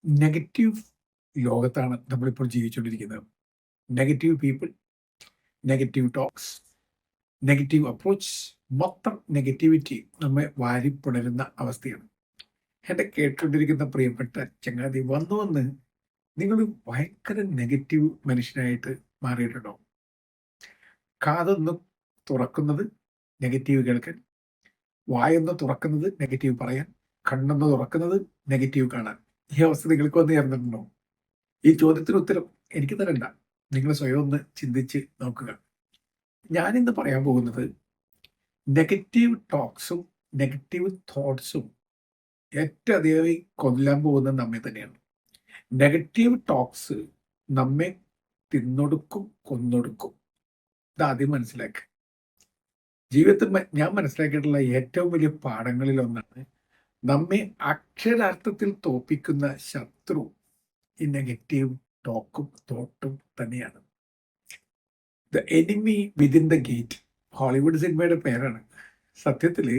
Negative ലോകത്താണ് നമ്മളിപ്പോൾ ജീവിച്ചുകൊണ്ടിരിക്കുന്നത്. Negative people, negative talks, negative approach, മൊത്തം നെഗറ്റിവിറ്റി നമ്മെ വാരിപ്പുണരുന്ന അവസ്ഥയാണ്. എന്നെ കേട്ടുകൊണ്ടിരിക്കുന്ന പ്രിയപ്പെട്ട ചങ്ങാതി, വന്ന് വന്ന് നിങ്ങൾ ഭയങ്കര നെഗറ്റീവ് മനുഷ്യനായിട്ട് മാറിയിട്ടുണ്ടോ? കാതൊന്ന് തുറക്കുന്നത് നെഗറ്റീവ് കേൾക്കാൻ, വായൊന്ന് തുറക്കുന്നത് നെഗറ്റീവ് പറയാൻ, കണ്ണൊന്ന് തുറക്കുന്നത് നെഗറ്റീവ് കാണാൻ. ഈ അവസ്ഥ നിങ്ങൾക്ക് വന്ന് ചേർന്നിട്ടുണ്ടോ? ഈ ചോദ്യത്തിന് ഉത്തരം എനിക്ക് തരണ്ട. നിങ്ങൾ സ്വയം ഒന്ന് ചിന്തിച്ച് നോക്കുക. ഞാനിന്ന് പറയാൻ പോകുന്നത് നെഗറ്റീവ് ടോക്സും നെഗറ്റീവ് തോട്ട്സും ഏറ്റവും അധികമായി കൊല്ലാൻ പോകുന്നത് നമ്മെ തന്നെയാണ്. നെഗറ്റീവ് ടോക്സ് നമ്മെ തിന്നൊടുക്കും, കൊന്നൊടുക്കും. ഇതാദ്യം മനസ്സിലാക്കുക. ജീവിതത്തിൽ ഞാൻ മനസ്സിലാക്കിയിട്ടുള്ള ഏറ്റവും വലിയ പാഠങ്ങളിൽ ഒന്നാണ്, നമ്മെ അക്ഷരാർത്ഥത്തിൽ തോൽപ്പിക്കുന്ന ശത്രു ഈ നെഗറ്റീവ് ടോക്കും തോട്ടും തന്നെയാണ്. The enemy within the gate, Hollywood സിനിമയുടെ പേരാണ്. സത്യത്തില്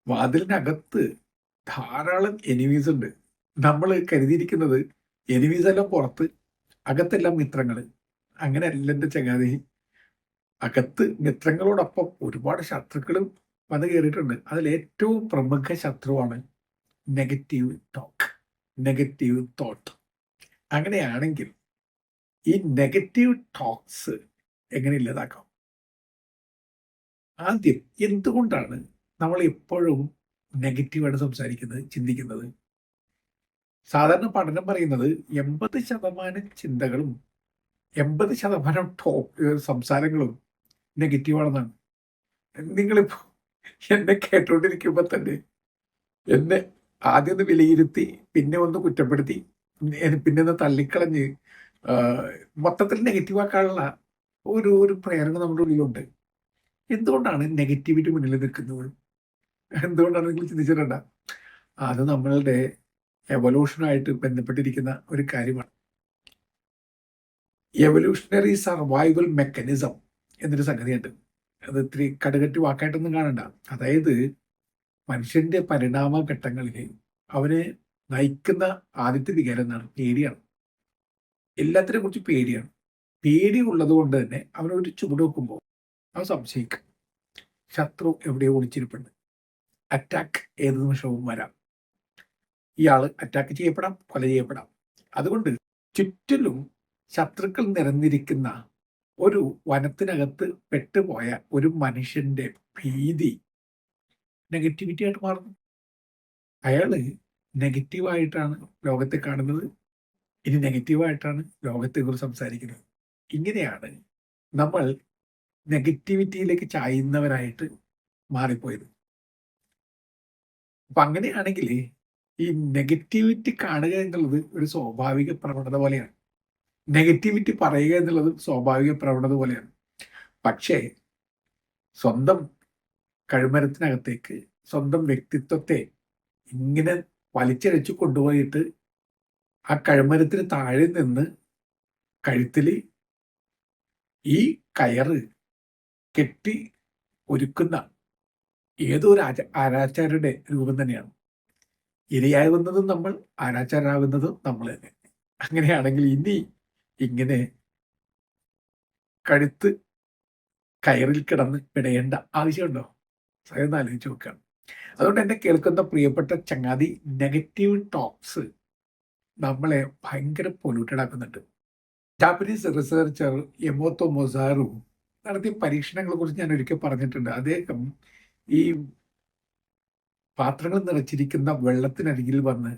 വാതിലിനകത്ത് ധാരാളം എനിമീസ് ഉണ്ട്. നമ്മൾ കരുതിയിരിക്കുന്നത് എനിമീസ് എല്ലാം പുറത്ത്, അകത്തെല്ലാം മിത്രങ്ങൾ. അങ്ങനെയല്ല എൻ്റെ ചങ്ങാതി. അകത്ത് മിത്രങ്ങളോടൊപ്പം ഒരുപാട് ശത്രുക്കളും വന്ന് കയറിയിട്ടുണ്ട്. അതിൽ ഏറ്റവും പ്രമുഖ ശത്രുവാണ് നെഗറ്റീവ് ടോക്ക്, നെഗറ്റീവ് തോട്ട്. അങ്ങനെയാണെങ്കിൽ ഈ നെഗറ്റീവ് ടോക്സ് എങ്ങനെ ഇല്ലാതാക്കാം? ആദ്യം, എന്തുകൊണ്ടാണ് നമ്മൾ എപ്പോഴും നെഗറ്റീവായിട്ട് സംസാരിക്കുന്നത്, ചിന്തിക്കുന്നത്? സാധാരണ പഠനം പറയുന്നത് 80% ചിന്തകളും 80% സംസാരങ്ങളും നെഗറ്റീവാണെന്നാണ്. നിങ്ങളിപ്പോ എന്നെ കേട്ടോണ്ടിരിക്കുമ്പോ തന്നെ എന്നെ ആദ്യം ഒന്ന് വിലയിരുത്തി, പിന്നെ ഒന്ന് കുറ്റപ്പെടുത്തി, പിന്നെ ഒന്ന് തള്ളിക്കളഞ്ഞ് മൊത്തത്തിൽ നെഗറ്റീവാക്കാനുള്ള ഒരു പ്രേരണ നമ്മുടെ ഉള്ളിലുണ്ട്. എന്തുകൊണ്ടാണ് നെഗറ്റിവിറ്റി മുന്നിൽ നിൽക്കുന്നത്? എന്തുകൊണ്ടാണ് നിങ്ങൾ ചിന്തിച്ചിട്ടുണ്ട? അത് നമ്മളുടെ എവല്യൂഷനായിട്ട് ബന്ധപ്പെട്ടിരിക്കുന്ന ഒരു കാര്യമാണ്. എവല്യൂഷണറി സർവൈവൽ മെക്കാനിസം എന്നൊരു സംഗതിയുണ്ട്. അത് ഇത്തിരി കടുകട്ടി വാക്കായിട്ടൊന്നും കാണണ്ട. അതായത് മനുഷ്യന്റെ പരിണാമ ഘട്ടങ്ങളിൽ അവനെ നയിക്കുന്ന ആദ്യത്തെ വികാരം എന്താണ്? പേടിയാണ്. എല്ലാത്തിനെ കുറിച്ച് പേടിയാണ്. പേടി ഉള്ളത് കൊണ്ട് തന്നെ അവനൊരു ചുവട് വെക്കുമ്പോൾ അവൻ സംശയിക്കും, ശത്രു എവിടെയോ ഒളിച്ചിരിപ്പുണ്ട്, അറ്റാക്ക് ഏത് നിമിഷവും വരാം, ഇയാൾ അറ്റാക്ക് ചെയ്യപ്പെടാം, കൊല ചെയ്യപ്പെടാം. അതുകൊണ്ട് ചുറ്റിലും ശത്രുക്കൾ നിറഞ്ഞിരിക്കുന്ന ഒരു വനത്തിനകത്ത് പെട്ടുപോയ ഒരു മനുഷ്യന്റെ ഭീതി നെഗറ്റിവിറ്റി ആയിട്ട് മാറുന്നു. അയാള് നെഗറ്റീവായിട്ടാണ് ലോകത്തെ കാണുന്നത്, ഇനി നെഗറ്റീവായിട്ടാണ് ലോകത്തെക്കുറിച്ച് സംസാരിക്കുന്നത്. ഇങ്ങനെയാണ് നമ്മൾ നെഗറ്റിവിറ്റിയിലേക്ക് ചായുന്നവരായിട്ട് മാറിപ്പോയത്. അപ്പൊ അങ്ങനെയാണെങ്കിൽ ഈ നെഗറ്റിവിറ്റി കാണുക എന്നുള്ളത് ഒരു സ്വാഭാവിക പ്രവണത പോലെയാണ്. നെഗറ്റിവിറ്റി പറയുക എന്നുള്ളത് സ്വാഭാവിക പ്രവണത പോലെയാണ്. പക്ഷേ സ്വന്തം കഴുമരത്തിനകത്തേക്ക് സ്വന്തം വ്യക്തിത്വത്തെ ഇങ്ങനെ വലിച്ചിഴച്ചു കൊണ്ടുപോയിട്ട് ആ കഴുമരത്തിന് താഴെ നിന്ന് കഴുത്തിൽ ഈ കയറ് കെട്ടി ഒരുക്കുന്ന ഏതോ ഒരു ആരാച്ചാരുടെ രൂപം തന്നെയാണ്. ഇരയാകുന്നതും നമ്മൾ, ആരാച്ചാരാകുന്നതും നമ്മൾ തന്നെ. അങ്ങനെയാണെങ്കിൽ ഇനി ഇങ്ങനെ കഴുത്ത് കയറിൽ കിടന്ന് പിടയേണ്ട ആവശ്യമുണ്ടോ? സ്വയം ആലോചിച്ച് നോക്കുകയാണ്. അതുകൊണ്ട് എന്നെ കേൾക്കുന്ന പ്രിയപ്പെട്ട ചങ്ങാതി, നെഗറ്റീവ് ടോക്സ് നമ്മളെ ഭയങ്കര പൊല്യൂട്ടഡ് ആക്കുന്നുണ്ട്. ജാപ്പനീസ് റിസർച്ചർ എമോത്തോ മൊസാറു നടത്തിയ പരീക്ഷണങ്ങളെ കുറിച്ച് ഞാൻ ഒരിക്കൽ പറഞ്ഞിട്ടുണ്ട്. അദ്ദേഹം ഈ പാത്രങ്ങൾ നിറച്ചിരിക്കുന്ന വെള്ളത്തിനരികിൽ വന്ന്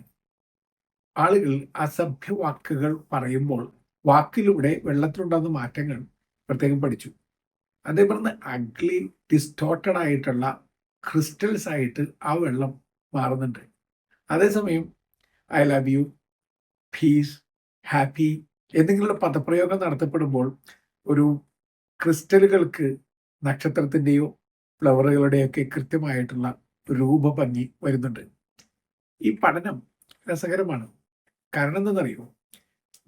ആളുകൾ അസഭ്യ വാക്കുകൾ പറയുമ്പോൾ വാക്കിലൂടെ വെള്ളത്തിലുണ്ടാകുന്ന മാറ്റങ്ങൾ പ്രത്യേകം പഠിച്ചു. അതേപോലെ അഗ്ലി ഡിസ്റ്റോർട്ടഡ് ആയിട്ടുള്ള ക്രിസ്റ്റൽസ് ആയിട്ട് ആ വെള്ളം മാറുന്നുണ്ട്. അതേസമയം I love you, peace, happy എന്നിങ്ങനെയുള്ള പദപ്രയോഗം നടത്തപ്പെടുമ്പോൾ ഒരു ക്രിസ്റ്റലുകൾക്ക് നക്ഷത്രത്തിൻ്റെയോ ഫ്ലവറുകളുടെയൊക്കെ കൃത്യമായിട്ടുള്ള രൂപഭംഗി വരുന്നുണ്ട്. ഈ പഠനം രസകരമാണ്. കാരണം എന്തെന്നറിയോ?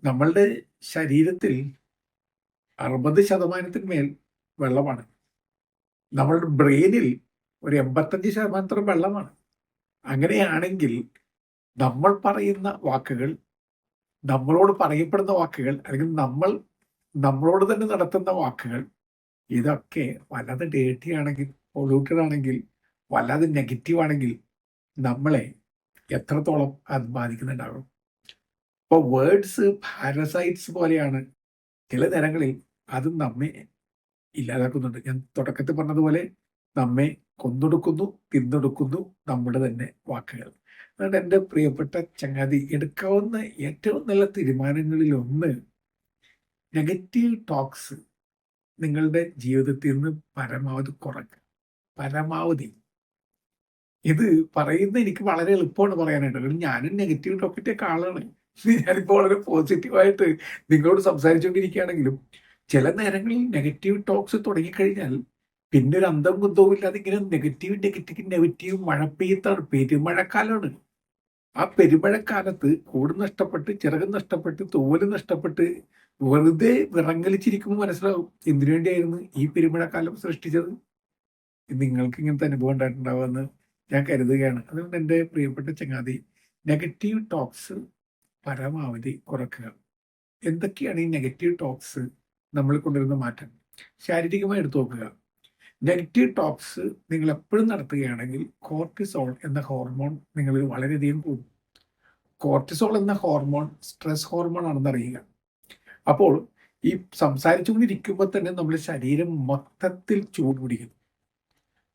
നമ്മളുടെ ശരീരത്തിൽ 60% മേൽ വെള്ളമാണ്. നമ്മളുടെ ബ്രെയിനിൽ ഒരു 85% വെള്ളമാണ്. അങ്ങനെയാണെങ്കിൽ നമ്മൾ പറയുന്ന വാക്കുകൾ നമ്മളോട് പറയപ്പെടുന്ന വാക്കുകൾ അല്ലെങ്കിൽ നമ്മൾ നമ്മളോട് തന്നെ നടത്തുന്ന വാക്കുകൾ ഇതൊക്കെ വല്ലാതെ ഡേർട്ടി ആണെങ്കിൽ, പൊള്യൂട്ടഡ് ആണെങ്കിൽ, വല്ലാതെ നെഗറ്റീവ് ആണെങ്കിൽ നമ്മളെ എത്രത്തോളം അത് ബാധിക്കുന്നുണ്ടാകും. അപ്പോൾ വേർഡ്സ് പാരസൈറ്റ്സ് പോലെയാണ്. ചില നേരങ്ങളിൽ അത് നമ്മെ ഇല്ലാതാക്കുന്നുണ്ട്. ഞാൻ തുടക്കത്തിൽ പറഞ്ഞതുപോലെ നമ്മെ കൊന്നൊടുക്കുന്നു, തിന്നൊടുക്കുന്നു നമ്മുടെ തന്നെ വാക്കുകൾ. അതുകൊണ്ട് എൻ്റെ പ്രിയപ്പെട്ട ചങ്ങാതി, എടുക്കാവുന്ന ഏറ്റവും നല്ല തീരുമാനങ്ങളിൽ ഒന്ന് നെഗറ്റീവ് ടോക്സ് നിങ്ങളുടെ ജീവിതത്തിൽ നിന്ന് പരമാവധി കുറയ്ക്കുക. പരമാവധി. ഇത് പറയുന്നത് എനിക്ക് വളരെ എളുപ്പമാണ് പറയാനായിട്ട്. കാരണം ഞാനും നെഗറ്റീവ് ടോക്കിൻ്റെയൊക്കെ ആളാണ്. ഞാനിപ്പോൾ വളരെ പോസിറ്റീവായിട്ട് നിങ്ങളോട് സംസാരിച്ചുകൊണ്ടിരിക്കുകയാണെങ്കിലും ചില നേരങ്ങളിൽ നെഗറ്റീവ് ടോക്സ് തുടങ്ങിക്കഴിഞ്ഞാൽ പിന്നെ ഒരു അന്തം കുന്തവും ഇല്ലാതെ ഇങ്ങനെ നെഗറ്റീവ് മഴ പെയ്ത്താണ്. പെരുമഴക്കാലമാണ്. ആ പെരുമഴക്കാലത്ത് കൂട് നഷ്ടപ്പെട്ട്, ചിറക് നഷ്ടപ്പെട്ട്, തൂവല് നഷ്ടപ്പെട്ട് വെറുതെ വിറങ്ങലിച്ചിരിക്കുമ്പോൾ മനസ്സിലാവും എന്തിനു വേണ്ടിയായിരുന്നു ഈ പെരുമഴക്കാലം സൃഷ്ടിച്ചത്. നിങ്ങൾക്ക് ഇങ്ങനത്തെ അനുഭവം ഉണ്ടായിട്ടുണ്ടാവുമെന്ന് ഞാൻ കരുതുകയാണ്. അതുകൊണ്ട് എൻ്റെ പ്രിയപ്പെട്ട ചങ്ങാതി, നെഗറ്റീവ് ടോക്സ് പരമാവധി കുറയ്ക്കുക. എന്തൊക്കെയാണ് ഈ നെഗറ്റീവ് ടോക്സ് നമ്മൾ കൊണ്ടുവരുന്ന മാറ്റം? ശാരീരികമായി എടുത്തു നോക്കുക. നെഗറ്റീവ് ടോക്സ് നിങ്ങൾ എപ്പോഴും നടത്തുകയാണെങ്കിൽ കോർട്ടിസോൾ എന്ന ഹോർമോൺ നിങ്ങളിൽ വളരെയധികം കൂടും. കോർട്ടിസോൾ എന്ന ഹോർമോൺ സ്ട്രെസ് ഹോർമോൺ ആണെന്ന് അറിയുക. അപ്പോൾ ഈ സംസാരിച്ചുകൊണ്ടിരിക്കുമ്പോൾ തന്നെ നമ്മുടെ ശരീരം മൊത്തത്തിൽ ചൂട് പിടിക്കുന്നു,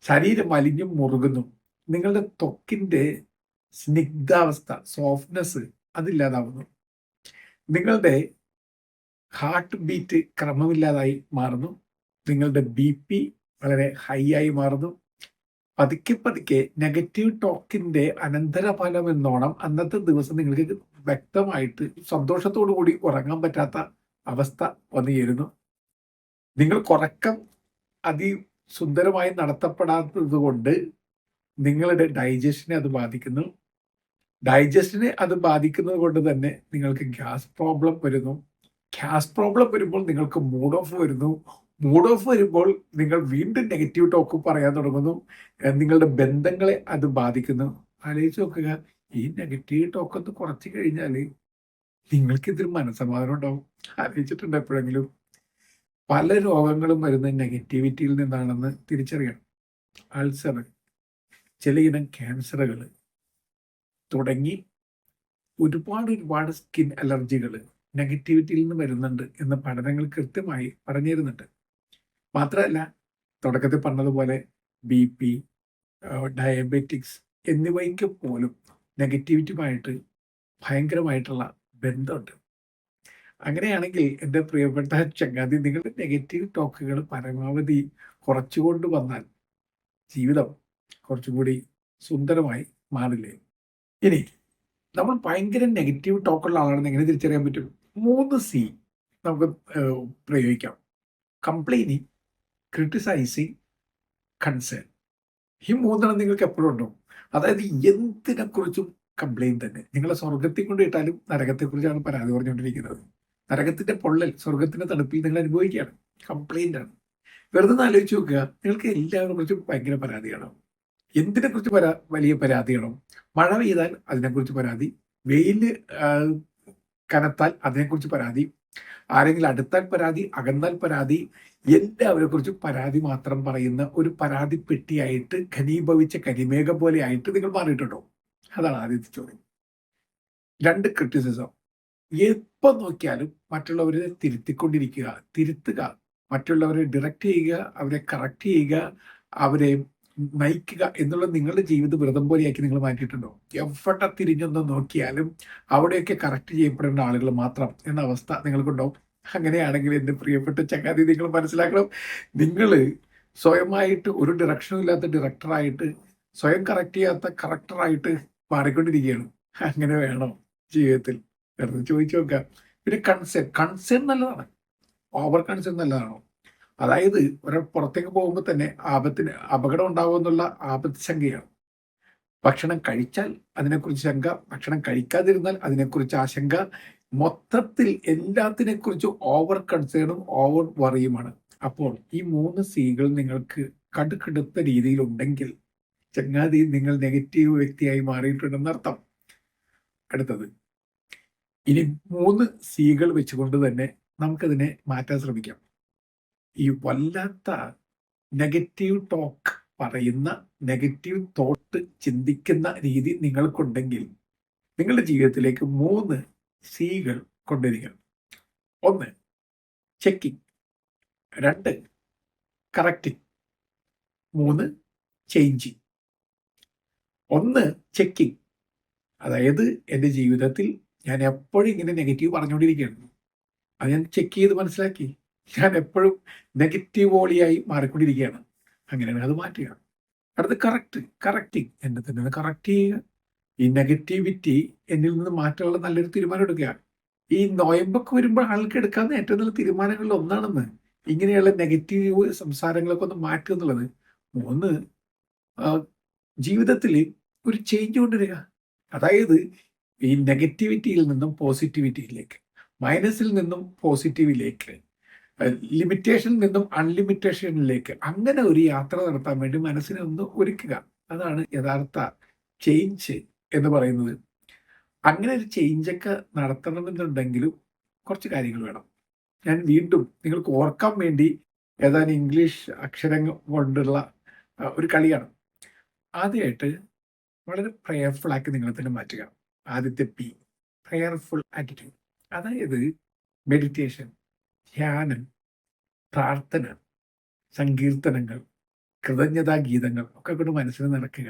ശരീരം വലിഞ്ഞും മുറുകുന്നു, നിങ്ങളുടെ ത്വക്കിൻ്റെ സ്നിഗ്ധാവസ്ഥ, സോഫ്റ്റ്നെസ് അതില്ലാതാവുന്നു, നിങ്ങളുടെ ഹാർട്ട് ബീറ്റ് ക്രമമില്ലാതായി മാറുന്നു, നിങ്ങളുടെ BP വളരെ ഹൈ ആയി മാറുന്നു. പതുക്കെ പതുക്കെ നെഗറ്റീവ് ടോക്കിന്റെ അനന്തരഫലം എന്നോണം അന്നത്തെ ദിവസം നിങ്ങൾക്ക് വ്യക്തമായിട്ട് സന്തോഷത്തോടു കൂടി ഉറങ്ങാൻ പറ്റാത്ത അവസ്ഥ വന്നു ചേരുന്നു. നിങ്ങൾ ഉറക്കം അതിസുന്ദരമായി നടത്തപ്പെടാത്തത് കൊണ്ട് നിങ്ങളുടെ ഡൈജഷനെ അത് ബാധിക്കുന്നു. ഡൈജഷനെ അത് ബാധിക്കുന്നത് കൊണ്ട് തന്നെ നിങ്ങൾക്ക് ഗ്യാസ് പ്രോബ്ലം വരുന്നു. ഗ്യാസ് പ്രോബ്ലം വരുമ്പോൾ നിങ്ങൾക്ക് മൂഡ് ഓഫ് വരുന്നു. മൂഡ് ഓഫ് വരുമ്പോൾ നിങ്ങൾ വീണ്ടും നെഗറ്റീവ് ടോക്ക് പറയാൻ തുടങ്ങുന്നു. നിങ്ങളുടെ ബന്ധങ്ങളെ അത് ബാധിക്കുന്നു. ആലോചിച്ച് നോക്കുക, ഈ നെഗറ്റീവ് ടോക്ക് ഒന്ന് കുറച്ച് കഴിഞ്ഞാൽ നിങ്ങൾക്ക് ഇതിൽ മനസ്സമാധാനം ഉണ്ടാവും. ആലോചിച്ചിട്ടുണ്ട് എപ്പോഴെങ്കിലും? പല രോഗങ്ങളും വരുന്ന നെഗറ്റിവിറ്റിയിൽ നിന്നാണെന്ന് തിരിച്ചറിയണം. അൾസർ, ചിലയിനം ക്യാൻസറുകൾ തുടങ്ങി ഒരുപാട് സ്കിൻ അലർജികൾ നെഗറ്റിവിറ്റിയിൽ നിന്ന് വരുന്നുണ്ട് എന്ന് പഠനങ്ങൾ കൃത്യമായി പറഞ്ഞു തരുന്നുണ്ട്. മാത്രമല്ല, തുടക്കത്തിൽ പറഞ്ഞതുപോലെ BP, ഡയബറ്റിക്സ് എന്നിവയ്ക്ക് പോലും നെഗറ്റിവിറ്റിയുമായിട്ട് ഭയങ്കരമായിട്ടുള്ള ബന്ധമുണ്ട്. അങ്ങനെയാണെങ്കിൽ എൻ്റെ പ്രിയപ്പെട്ട ചങ്ങാതി, നിങ്ങളുടെ നെഗറ്റീവ് ടോക്കുകൾ പരമാവധി കുറച്ചുകൊണ്ട് വന്നാൽ ജീവിതം കുറച്ചുകൂടി സുന്ദരമായി മാറില്ലേ? ഇനി നമ്മൾ ഭയങ്കര നെഗറ്റീവ് ടോക്കുള്ള ആളാണെന്ന് എങ്ങനെ തിരിച്ചറിയാൻ പറ്റും? 3C നമുക്ക് പ്രയോഗിക്കാം. Complaining, criticising, concern. ഈ 3 നിങ്ങൾക്ക് എപ്പോഴും ഉണ്ടാവും. അതായത് എന്തിനെക്കുറിച്ചും കംപ്ലൈൻറ്റ് തന്നെ. നിങ്ങളെ സ്വർഗത്തിൽ കൊണ്ട് ഇട്ടാലും നരകത്തെക്കുറിച്ചാണ് പരാതി പറഞ്ഞുകൊണ്ടിരിക്കുന്നത്. നരകത്തിന്റെ പൊള്ളൽ സ്വർഗത്തിന്റെ തണുപ്പിൽ നിങ്ങൾ അനുഭവിക്കുകയാണ്. കംപ്ലൈൻ്റ് ആണ്. വെറുതെ ഒന്ന് ആലോചിച്ച് നോക്കുക, നിങ്ങൾക്ക് എല്ലാവരെ കുറിച്ചും ഭയങ്കര പരാതിയാണോ? എന്തിനെക്കുറിച്ച് വലിയ പരാതിയാണോ? മഴ പെയ്താൽ അതിനെക്കുറിച്ച് പരാതി, വെയിൽ കനത്താൽ അതിനെക്കുറിച്ച് പരാതി, ആരെങ്കിലും അടുത്താൽ പരാതി, അകന്നാൽ പരാതി, എല്ലാവരെ കുറിച്ചും പരാതി മാത്രം പറയുന്ന ഒരു പരാതി പെട്ടിയായിട്ട് ഘനീഭവിച്ച കരിമേഘം പോലെ ആയിട്ട് നിങ്ങൾ മാറിയിട്ടുണ്ടോ? അതാണ് ആദ്യത്തെ ചോദ്യം. 2, ക്രിറ്റിസിസം. എപ്പോൾ നോക്കിയാലും മറ്റുള്ളവരെ തിരുത്തുക, മറ്റുള്ളവരെ ഡിറക്റ്റ് ചെയ്യുക, അവരെ കറക്റ്റ് ചെയ്യുക, അവരെ നയിക്കുക എന്നുള്ള നിങ്ങളുടെ ജീവിത വ്രതം പോലെയാക്കി നിങ്ങൾ മാറ്റിയിട്ടുണ്ടോ? എവിടെ തിരിഞ്ഞൊന്ന് നോക്കിയാലും അവിടെയൊക്കെ കറക്റ്റ് ചെയ്യപ്പെടേണ്ട ആളുകൾ മാത്രം എന്ന അവസ്ഥ നിങ്ങൾക്കുണ്ടാവും. അങ്ങനെയാണെങ്കിൽ എൻ്റെ പ്രിയപ്പെട്ട ചങ്ങാതി, നിങ്ങൾ മനസ്സിലാക്കണം, നിങ്ങൾ സ്വയമായിട്ട് ഒരു ഡയറക്ഷനും ഇല്ലാത്ത ഡയറക്ടറായിട്ട്, സ്വയം കറക്റ്റ് ചെയ്യാത്ത കറക്ടറായിട്ട് മാറിക്കൊണ്ടിരിക്കുകയാണ്. അങ്ങനെ വേണോ ജീവിതത്തിൽ? വെറുതെ ചോദിച്ചു നോക്കാം. പിന്നെ കൺസേൺ നല്ലതാണ്. ഓവർ കൺസേൺ നല്ലതാണോ? അതായത് ഒരാൾ പുറത്തേക്ക് പോകുമ്പോൾ തന്നെ അപകടം ഉണ്ടാകുമെന്നുള്ള ആപത്ത് ശങ്കയാണ്. ഭക്ഷണം കഴിച്ചാൽ അതിനെക്കുറിച്ച് ശങ്ക, ഭക്ഷണം കഴിക്കാതിരുന്നാൽ അതിനെക്കുറിച്ച് ആശങ്ക, മൊത്തത്തിൽ എല്ലാത്തിനെക്കുറിച്ചും ഓവർ കൺസേണും ഓവർ വറിയുമാണ്. അപ്പോൾ ഈ 3Cകൾ നിങ്ങൾക്ക് കടുക്കെടുത്ത രീതിയിലുണ്ടെങ്കിൽ ചങ്ങാതി, നിങ്ങൾ നെഗറ്റീവ് വ്യക്തിയായി മാറിയിട്ടുണ്ടെന്നർത്ഥം. അടുത്തത്, ഇനി 3 സികൾ വെച്ചുകൊണ്ട് തന്നെ നമുക്കതിനെ മാറ്റാൻ ശ്രമിക്കാം. ഈ വല്ലാത്ത നെഗറ്റീവ് ടോക്ക് പറയുന്ന, നെഗറ്റീവ് തോട്ട് ചിന്തിക്കുന്ന രീതി നിങ്ങൾക്കുണ്ടെങ്കിൽ നിങ്ങളുടെ ജീവിതത്തിലേക്ക് 3 സികൾ കൊണ്ടുവരിക. 1 ചെക്കിംഗ്, 2 കറക്റ്റിംഗ്, 3 ചേഞ്ചിങ്. 1 ചെക്കിംഗ്, അതായത് എൻ്റെ ജീവിതത്തിൽ ഞാൻ എപ്പോഴും ഇങ്ങനെ നെഗറ്റീവ് പറഞ്ഞുകൊണ്ടിരിക്കുകയാണ്. അത് ഞാൻ ചെക്ക് ചെയ്ത് മനസ്സിലാക്കി. ഞാൻ എപ്പോഴും നെഗറ്റീവ് വോളിയായി മാറിക്കൊണ്ടിരിക്കുകയാണ്. അങ്ങനെയാണെങ്കിൽ അത് മാറ്റുക. അടുത്ത് കറക്റ്റിംഗ്, എന്നെ തന്നെ കറക്റ്റ് ചെയ്യുക. ഈ നെഗറ്റിവിറ്റി എന്നിൽ നിന്ന് മാറ്റാനുള്ള നല്ലൊരു തീരുമാനം എടുക്കുക. ഈ നൊയമ്പൊക്കെ വരുമ്പോൾ ആൾക്ക് എടുക്കാവുന്ന ഏറ്റവും നല്ല തീരുമാനങ്ങളിൽ ഒന്നാണെന്ന് ഇങ്ങനെയുള്ള നെഗറ്റീവ് സംസാരങ്ങളൊക്കെ ഒന്ന് മാറ്റുക എന്നുള്ളത്. 3 ജീവിതത്തിൽ ഒരു ചേഞ്ച് കൊണ്ടുവരിക. അതായത് ഈ നെഗറ്റിവിറ്റിയിൽ നിന്നും പോസിറ്റിവിറ്റിയിലേക്ക്, മൈനസിൽ നിന്നും പോസിറ്റീവിലേക്ക്, ലിമിറ്റേഷനിൽ നിന്നും അൺലിമിറ്റേഷനിലേക്ക്, അങ്ങനെ ഒരു യാത്ര നടത്താൻ വേണ്ടി മനസ്സിനെ ഒന്ന് ഒരുക്കുക. അതാണ് യഥാർത്ഥ ചേഞ്ച് എന്ന് പറയുന്നത്. അങ്ങനെ ഒരു ചേഞ്ചൊക്കെ നടത്തണമെന്നുണ്ടെങ്കിലും കുറച്ച് കാര്യങ്ങൾ വേണം. ഞാൻ വീണ്ടും നിങ്ങൾക്ക് ഓർക്കാൻ വേണ്ടി ഏതാനും ഇംഗ്ലീഷ് അക്ഷരങ്ങൾ കൊണ്ടുള്ള ഒരു കളിയാണ്. ആദ്യമായിട്ട് വളരെ പ്രയർഫുൾ ആക്കി നിങ്ങളെ തന്നെ മാറ്റുക. ആദ്യത്തെ പി, പ്രയർഫുൾ ആറ്റിറ്റ്യൂഡ്. അതായത് മെഡിറ്റേഷൻ, ധ്യാനം, പ്രാർത്ഥന, സങ്കീർത്തനങ്ങൾ, കൃതജ്ഞതാ ഗീതങ്ങൾ ഒക്കെ കൊണ്ട് മനസ്സിൽ നടക്കുക.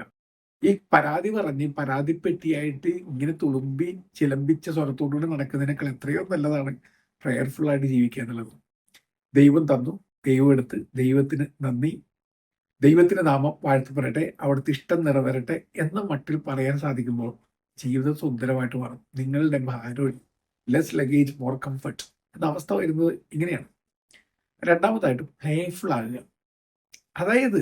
ഈ പരാതി പറഞ്ഞ് പരാതിപ്പെട്ടിയായിട്ട് ഇങ്ങനെ തുളുമ്പി ചിലമ്പിച്ച സ്വരത്തോടുകൂടി നടക്കുന്നതിനേക്കാൾ എത്രയോ നല്ലതാണ് പ്രയർഫുൾ ആയിട്ട് ജീവിക്കുക എന്നുള്ളത്. ദൈവം തന്നു, ദൈവം എടുത്ത്, ദൈവത്തിന് നന്ദി, ദൈവത്തിന്റെ നാമം വാഴ്ത്തപ്പെടട്ടെ, അവിടുത്തെ ഇഷ്ടം നിറവേറട്ടെ എന്ന മട്ടിൽ പറയാൻ സാധിക്കുമ്പോൾ ജീവിതം സുന്ദരമായിട്ട് മാറും. നിങ്ങളുടെ ഭാരം ലെസ് ലഗേജ് മോർ കംഫർട്ട് എന്ന അവസ്ഥ വരുന്നത് ഇങ്ങനെയാണ്. രണ്ടാമതായിട്ട് പ്ലേഫുൾ ആകുക. അതായത്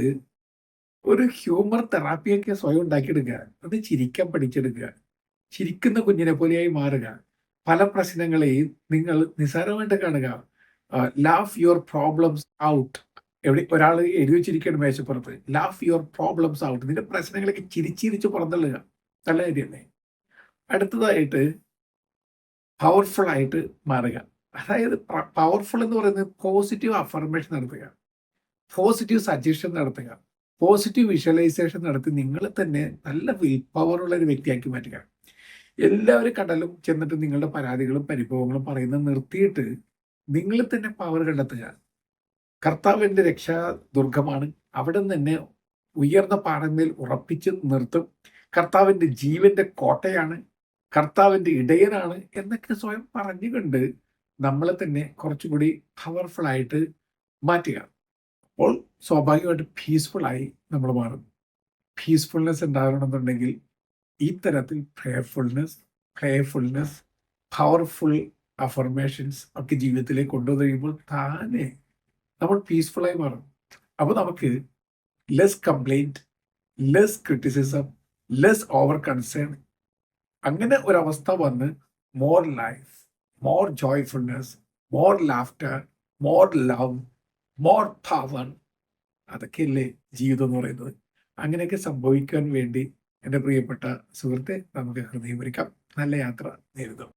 ഒരു ഹ്യൂമർ തെറാപ്പിയൊക്കെ സ്വയം ഉണ്ടാക്കിയെടുക്കുക. അത് ചിരിക്കാൻ പഠിച്ചെടുക്കുക. ചിരിക്കുന്ന കുഞ്ഞിനെ പോലെയായി മാറുക. പല പ്രശ്നങ്ങളെയും നിങ്ങൾ നിസ്സാരമായിട്ട് കാണുക. Laugh your problems out. എവിടെ ഒരാൾ എഴുതി വെച്ചിരിക്കുകയാണ് മേശപ്പുറത്ത്, ലാഫ് യുവർ പ്രോബ്ലംസ് ഔട്ട്. നിന്റെ പ്രശ്നങ്ങളൊക്കെ ചിരിച്ചിരിച്ച് പുറന്തള്ളുക. നല്ല കാര്യമല്ലേ? അടുത്തതായിട്ട് പവർഫുൾ ആയിട്ട് മാറുക. അതായത് പവർഫുൾ എന്ന് പറയുന്നത് പോസിറ്റീവ് അഫർമേഷൻ നടത്തുക, പോസിറ്റീവ് സജഷൻ നടത്തുക, പോസിറ്റീവ് വിഷ്വലൈസേഷൻ നടത്തി നിങ്ങളെ തന്നെ നല്ല വിൽ പവർ ഉള്ള ഒരു വ്യക്തിയാക്കി മാറ്റുക. എല്ലാവരും കണ്ടാലും ചെന്നിട്ട് നിങ്ങളുടെ പരാതികളും പരിഭവങ്ങളും പറയുന്നത് നിർത്തിയിട്ട് നിങ്ങൾ തന്നെ പവർ കണ്ടെത്തുക. കർത്താവിൻ്റെ രക്ഷാ ദുർഗമാണ്, അവിടെ തന്നെ ഉയർന്ന പാറമേൽ ഉറപ്പിച്ച് നിർത്തും. കർത്താവിൻ്റെ ജീവന്റെ കോട്ടയാണ്, കർത്താവിൻ്റെ ഇടയനാണ് എന്നൊക്കെ സ്വയം പറഞ്ഞുകൊണ്ട് നമ്മളെ തന്നെ കുറച്ചുകൂടി പവർഫുൾ ആയിട്ട് മാറ്റുക. അപ്പോൾ സ്വാഭാവികമായിട്ട് പീസ്ഫുള്ളായി നമ്മൾ മാറും. പീസ്ഫുൾനെസ് ഉണ്ടാകണമെന്നുണ്ടെങ്കിൽ ഈ തരത്തിൽ പ്ലേഫുൾനെസ്, പവർഫുൾ അഫർമേഷൻസ് ഒക്കെ ജീവിതത്തിലേക്ക് കൊണ്ടുവന്ന് കഴിയുമ്പോൾ താനെ നമ്മൾ പീസ്ഫുള്ളായി മാറും. അപ്പോൾ നമുക്ക് less complaint, less criticism, less over concern, അങ്ങനെ ഒരവസ്ഥ വന്ന് more life, more joyfulness, more laughter, more love, more power. അതൊക്കെയല്ലേ ജീവിതം എന്ന് പറയുന്നത്. അങ്ങനെയൊക്കെ സംഭവിക്കാൻ വേണ്ടി എൻ്റെ പ്രിയപ്പെട്ട സുഹൃത്തെ നമുക്ക് ഹൃദയം ഒരുക്കാം. നല്ല യാത്ര നേരുന്നു.